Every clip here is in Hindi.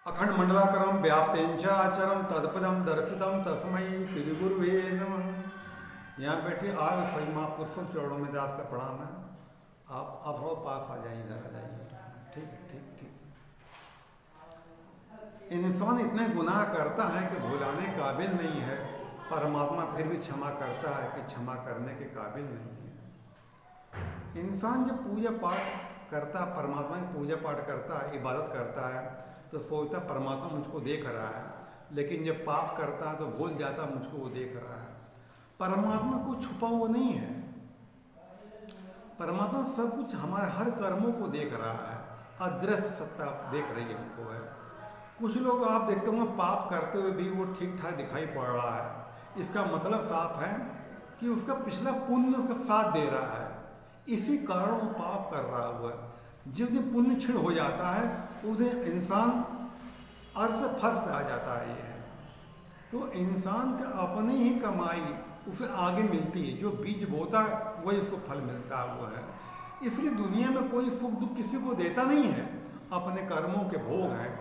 अखंड मंडलाकरम व्याप्तेंचराचरम तत्पदम दर्शितम तस्मै श्री गुरुवे नमः। यहाँ बैठे आज सही महापुरुषों चरणों में दास का प्रणाम है। आप लोग पास आ जाइए, इधर आ जाइए। ठीक है, ठीक ठीक। इंसान इतने गुनाह करता है कि भुलाने काबिल नहीं है, परमात्मा फिर भी क्षमा करता है कि क्षमा करने के काबिल नहीं है। इंसान जब पूजा पाठ करता, परमात्मा की पूजा पाठ करता है, इबादत करता है, तो सोचता परमात्मा मुझको देख रहा है, लेकिन जब पाप करता है तो भूल जाता मुझको वो देख रहा है। परमात्मा को छुपा हुआ नहीं है, परमात्मा सब कुछ हमारे हर कर्मों को देख रहा है। अदृश्य सत्ता देख रही है हमको है। कुछ लोग आप देखते होंगे पाप करते हुए भी वो ठीक ठाक दिखाई पड़ रहा है, इसका मतलब साफ है कि उसका पिछला पुण्य उसका साथ दे रहा है, इसी कारण वो पाप कर रहा हुआ है। जिस दिन पुण्य क्षीण हो जाता है उस दिन इंसान अर्थ से फर्श पे आ जाता है। ये तो इंसान का अपनी ही कमाई उसे आगे मिलती है, जो बीज बोता है वही उसको फल मिलता हुआ है। इसलिए दुनिया में कोई सुख दुख किसी को देता नहीं है, अपने कर्मों के भोग हैं।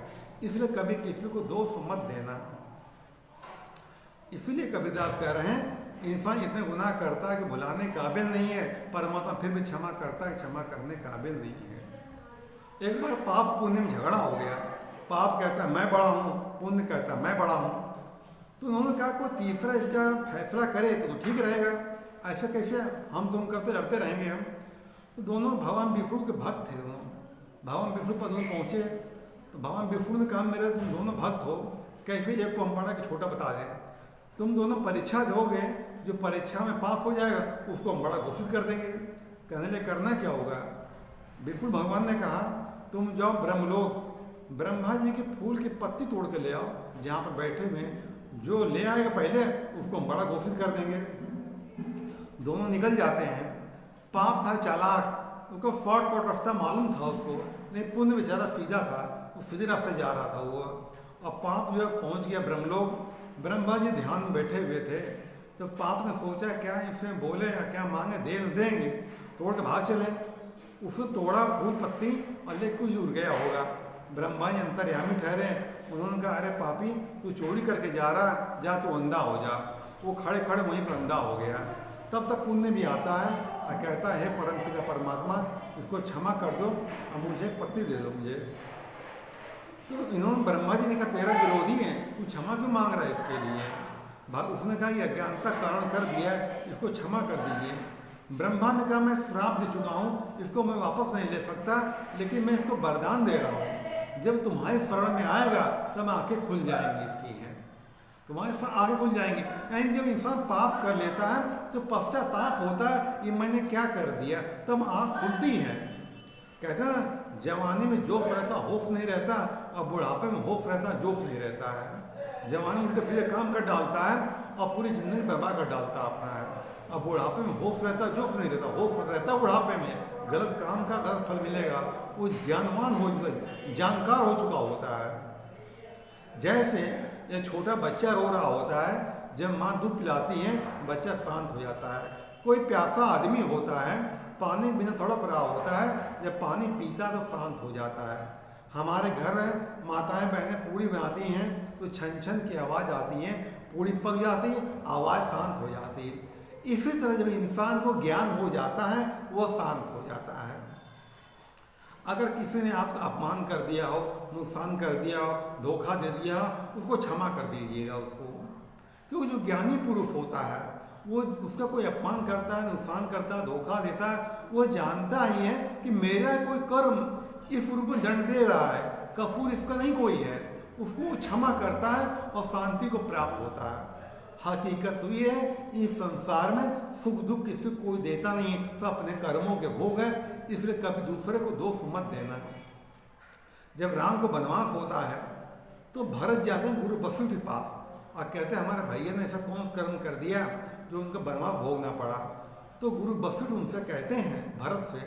इसलिए कभी किसी को दोष मत देना। इसलिए कबीरदास कह रहे हैं इंसान इतने गुनाह करता है कि भुलाने काबिल नहीं है, परमात्मा फिर भी क्षमा करता है, क्षमा करने काबिल नहीं है। एक बार पाप पुण्य में झगड़ा हो गया। पाप कहता है मैं बड़ा हूँ, पुण्य कहता है मैं बड़ा हूँ। तो उन्होंने कहा कोई तीसरा इसका फैसला करे तो ठीक रहेगा, ऐसा कैसे हम तुम करते लड़ते रहेंगे हम। तो दोनों भगवान विष्णु के भक्त थे। दोनों भगवान विष्णु पर दोनों पहुँचे तो भगवान विष्णु ने कहा मेरे तुम दोनों भक्त हो, कैसे एक को हम बड़ा कि छोटा बता दें। तुम दोनों परीक्षा दोगे, जो परीक्षा में पास हो जाएगा उसको हम बड़ा घोषित कर देंगे। कहने लगे करना क्या होगा। विष्णु भगवान ने कहा तुम जाओ ब्रह्मलोक, ब्रह्मा जी के फूल की पत्ती तोड़ के ले आओ, जहाँ पर बैठे हुए जो ले आएगा पहले उसको हम बड़ा घोषित कर देंगे। दोनों निकल जाते हैं। पाप था चालाक, उसको शॉर्टकट रास्ता मालूम था उसको, नहीं पुण्य बेचारा सीधा था, वो सीधे रास्ते जा रहा था वो। और पाप जो है पहुँच गया ब्रह्मलोक। ब्रह्मा जी ध्यान में बैठे हुए थे, तो पाप ने सोचा क्या इसमें बोले या क्या मांगे दे देंगे, तोड़ के भाग चले। उसने तोड़ा फूल पत्ती और ले कुछ उड़ गया होगा। ब्रह्मा जी अंतर्यामी ठहरे, उन्होंने कहा अरे पापी तू चोरी करके जा रहा, जा तू अंधा हो जा। वो खड़े खड़े वहीं पर अंधा हो गया। तब तक पुण्य भी आता है और कहता है परमपिता परमात्मा इसको क्षमा कर दो और मुझे पत्ती दे दो मुझे। तो इन्होंने ब्रह्मा जी ने कहा तेरा विरोधी है, तू क्षमा क्यों मांग रहा है इसके लिए। उसने कहा ये अज्ञानता कारण कर दिया है, इसको क्षमा कर दीजिए। ब्रह्मा ने कहा मैं श्राप दे चुका हूँ, इसको मैं वापस नहीं ले सकता, लेकिन मैं इसको वरदान दे रहा हूँ, जब तुम्हारे शरण में आएगा तब आंखें खुल जाएंगी इसकी हैं, तुम्हारे आंखें खुल जाएंगी। कहीं जब इंसान पाप कर लेता है तो पश्चाताप होता है ये मैंने क्या कर दिया, तब आँख खुलती है। कहते हैं जवानी में जोश रहता होश नहीं रहता, और बुढ़ापे में होश रहता जोश नहीं रहता है। जवानी में उल्टे सीधे काम कर डालता है और पूरी जिंदगी बर्बाद कर डालता अपना है। और बुढ़ापे में होश रहता जोश नहीं रहता, होश रहता बुढ़ापे में गलत काम का गलत फल मिलेगा। वो ज्ञानवान हो जानकार हो चुका होता है। जैसे ये छोटा बच्चा रो रहा होता है, जब माँ दूध पिलाती है बच्चा शांत हो जाता है। कोई प्यासा आदमी होता है पानी बिना तड़प रहा होता है, जब पानी पीता तो शांत हो जाता है। हमारे घर में माताएं बहनें पूड़ी बनाती हैं तो छन छन की आवाज़ आती है, पूड़ी पक जाती है, आवाज़ शांत हो जाती है। इसी तरह जब इंसान को ज्ञान हो जाता है वह शांत हो जाता है। अगर किसी ने आपका अपमान कर दिया हो, नुकसान कर दिया हो, धोखा दे दिया हो, उसको क्षमा कर दीजिएगा उसको। क्योंकि जो ज्ञानी पुरुष होता है वो उसका कोई अपमान करता है, नुकसान करता है, धोखा देता है, वो जानता ही है कि मेरा कोई कर्म इस रूप में दंड दे रहा है, कसूर इसका नहीं कोई है, उसको वो क्षमा करता है और शांति को प्राप्त होता है। हकीकत तो ये है इस संसार में सुख दुख किसी को कोई देता नहीं है, तो अपने कर्मों के भोग है। इसलिए कभी दूसरे को दोष मत देना। जब राम को वनवास होता है तो भरत जाते हैं गुरु वशिष्ठ के पास और कहते हैं हमारे भैया ने ऐसा कौन कर्म कर दिया जो उनको वनवास भोगना पड़ा। तो गुरु वशिष्ठ उनसे कहते हैं भरत से,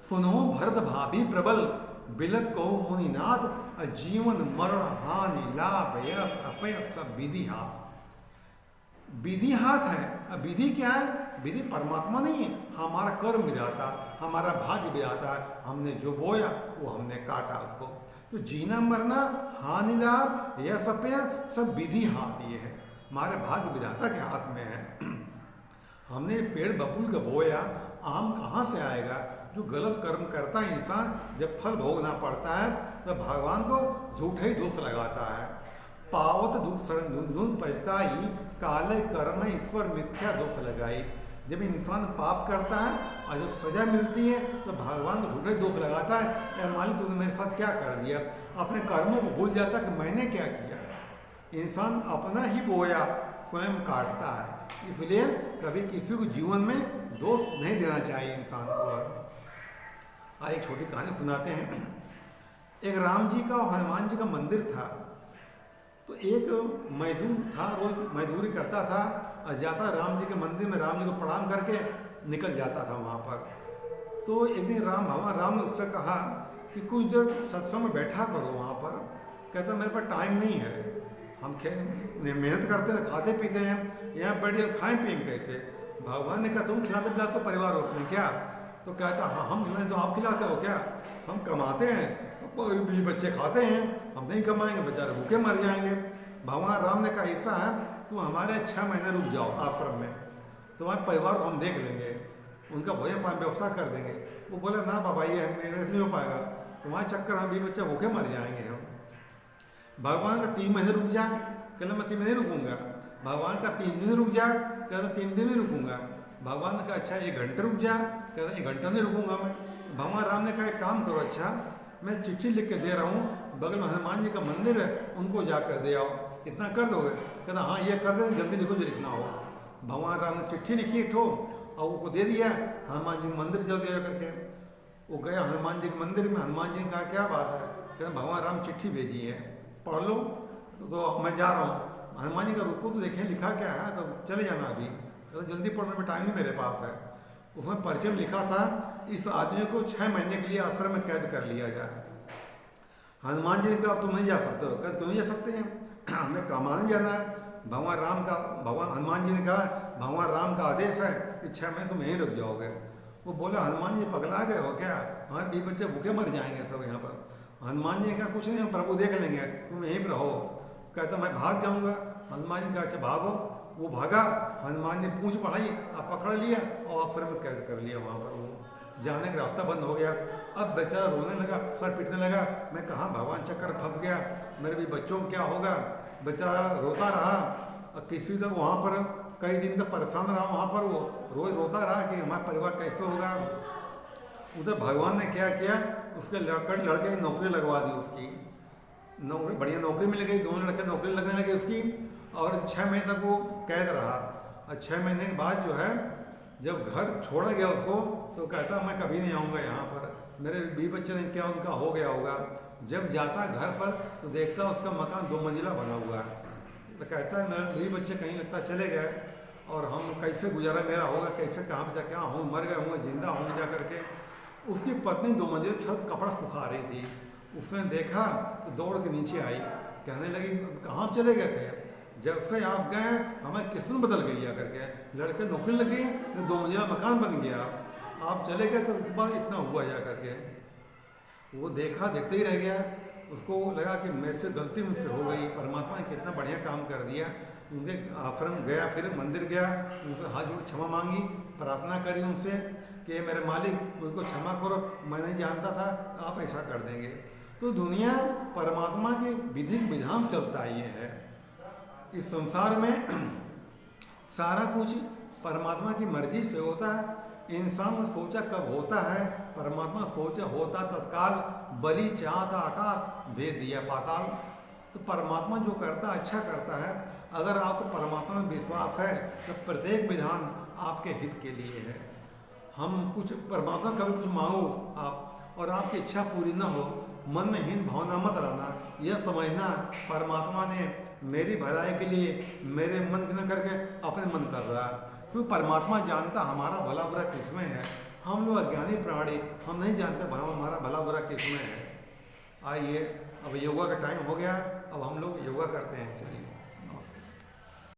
सुनो भरत भाभी प्रबल बिलक कहो मुनिनाथ, जीवन मरण हानि लाभ यश अपयश सब विधि हाथ। विधि हाथ है। अब विधि क्या है, विधि परमात्मा नहीं है, हमारा कर्म विधाता, हमारा भाग्य विधाता है। हमने जो बोया वो हमने काटा उसको। तो जीना मरना, हानि लाभ, यह सब विधि हाथ ये है, हमारे भाग्य विधाता के हाथ में है। हमने पेड़ बबूल का बोया, आम कहाँ से आएगा? जो गलत कर्म करता है इंसान, जब फल भोगना पड़ता है तो भगवान को झूठा ही दोष लगाता है। पावत दुख सरन पछताई, काले कर्म ईश्वर मिथ्या दोष लगाई। जब इंसान पाप करता है और जब सजा मिलती है तो भगवान को झूठे दोष लगाता है, या मालिक तुमने मेरे साथ क्या कर दिया। अपने कर्मों को भूल जाता कि मैंने क्या किया। इंसान अपना ही बोया स्वयं काटता है, इसलिए कभी किसी को जीवन में दोष नहीं देना चाहिए इंसान को। एक छोटी कहानी सुनाते हैं। एक राम जी का और हनुमान जी का मंदिर था। तो एक मजदूर था, रोज मजदूरी करता था और जाता राम जी के मंदिर में, राम जी को प्रणाम करके निकल जाता था वहाँ पर। तो एक दिन भगवान राम ने उससे कहा कि कुछ देर सत्संग में बैठा करो वहाँ पर। कहता मेरे पास टाइम नहीं है, हम मेहनत करते हैं, खाते पीते हैं, यहाँ बैठे खाएं पिएं कैसे। भगवान ने कहा तुम खिलाते पिलाते परिवार हो अपने क्या? तो कहता हाँ हम खिलाएं तो आप खिलाते हो क्या? हम कमाते हैं, भी बच्चे खाते हैं, हम नहीं कमाएंगे बेचारे भूखे मर जाएंगे। भगवान राम ने कहा ऐसा है तुम हमारे 6 महीने रुक जाओ आश्रम में, तुम्हारे परिवार को हम देख लेंगे, उनका भोजन पानी व्यवस्था कर देंगे। वो बोले ना बाबा ये मेरे नहीं हो पाएगा, तुम्हारे चक्कर हम भी बच्चे भूखे मर जाएंगे हम। भगवान का 3 महीने रुक जाए, कहना मैं 3 महीने रुकूंगा। भगवान का 3 दिन रुक जाए, कहना 3 दिन नहीं रुकूंगा। भगवान ने कहा अच्छा 1 घंटे रुक जा, कहता 1 घंटा नहीं रुकूंगा मैं। भगवान राम ने कहा एक काम करो, अच्छा मैं चिट्ठी लिख के दे रहा हूँ, बगल में हनुमान जी का मंदिर है, उनको जाकर दे आओ, इतना कर दोगे? कहता हाँ ये कर दे, जल्दी लिखो जो लिखना हो। भगवान राम ने चिट्ठी लिखी एक ठो और उसको दे दिया, हनुमान जी मंदिर जाओ दिया करके। वो गया हनुमान जी के मंदिर में, हनुमान जी ने कहा क्या बात है? कहते भगवान राम चिट्ठी भेजी है, पढ़ लो। तो मैं जा रहा हूँ। हनुमान जी का रुको तो देखें लिखा क्या है, तो चले जाना अभी। कहते जल्दी पढ़ने में टाइम नहीं मेरे पास है। उसमें परिचय में लिखा था इस आदमी को 6 महीने के लिए आश्रम में कैद कर लिया जाए। हनुमान जी ने कहा तुम नहीं जा सकते हो। कहते क्यों नहीं जा सकते हैं, हमें कमाने जाना है। भगवान हनुमान जी ने कहा भगवान राम का आदेश है कि 6 महीने तुम यहीं रुक जाओगे। वो बोला हनुमान जी पगला गए हो क्या, हमारे 20 बच्चे भूखे मर जाएंगे सब यहाँ पर। हनुमान जी ने कहा कुछ नहीं हम प्रभु देख लेंगे, तुम यहीं पर रहो। कहता मैं भाग जाऊँगा। हनुमान जी ने कहा अच्छा भागो। वो भागा, हनुमान ने पूंछ बढ़ाई और पकड़ लिया और आश्रम में कैद कर लिया। वहाँ पर वो जाने का रास्ता बंद हो गया। अब बेचारा रोने लगा, सर पीटने लगा, मैं कहाँ भगवान चक्कर फंस गया, मेरे भी बच्चों को क्या होगा। बेचारा रोता रहा और किसी तरह वहाँ पर कई दिन तक परेशान रहा। वहाँ पर वो रोज रोता रहा कि हमारा परिवार कैसे होगा। उधर भगवान ने क्या किया, उसके लड़के की नौकरी लगवा दी, उसकी नौकरी बढ़िया नौकरी मिल गई, दोनों लड़के नौकरी लगने लगे उसकी। और 6 महीने तक वो कैद रहा। और 6 महीने के बाद जो है जब घर छोड़ा गया उसको, तो कहता मैं कभी नहीं आऊँगा यहाँ पर, मेरे 20 बच्चे ने क्या उनका हो गया होगा। जब जाता घर पर तो देखता उसका मकान 2 मंजिला बना हुआ है। तो कहता है मेरे 20 बच्चे कहीं लगता चले गए और हम कैसे गुजारा मेरा होगा, कैसे कहाँ जा क्या हूँ, मर गए होंगे जिंदा होंगे जा करके। उसकी पत्नी 2 मंजिल छत कपड़ा सुखा रही थी। उसने देखा तो दौड़ के नीचे आई, कहने लगी कहाँ चले गए थे, जब से आप गए हमें किस्मत बदल गई है करके। लड़के नौकरी लगी तो 2 मंजिला मकान बन गया, आप चले गए तो उसके बाद इतना हुआ जा करके। वो देखा देखते ही रह गया। उसको लगा कि मेरे से गलती मुझसे हो गई, परमात्मा ने कितना बढ़िया काम कर दिया। उनके आश्रम गया, फिर मंदिर गया, उनसे हाथ जोड़ क्षमा मांगी, प्रार्थना करी उनसे कि मेरे मालिक मुझको क्षमा करो, मैं नहीं जानता था, आप ऐसा कर देंगे। तो दुनिया परमात्मा के विधि विधान चलता ही है। इस संसार में सारा कुछ परमात्मा की मर्जी से होता है। इंसान ने सोचा कब होता है, परमात्मा सोचा होता तत्काल, बलि चाहता आकाश भेज दिया पाताल। तो परमात्मा जो करता अच्छा करता है। अगर आपको परमात्मा में विश्वास है तो प्रत्येक विधान आपके हित के लिए है। हम कुछ परमात्मा कभी कुछ मांगो आप और आपकी इच्छा पूरी ना हो, मन में हीन भावना मत लाना, यह समझना परमात्मा ने मेरी भलाई के लिए मेरे मन की न करके अपने मन कर रहा है। क्योंकि परमात्मा जानता हमारा भला बुरा किसमें है। हम लोग अज्ञानी प्राणी, हम नहीं जानते हमारा भला बुरा किसमें है। आइए अब योगा का टाइम हो गया, अब हम लोग योगा करते हैं। चलिए।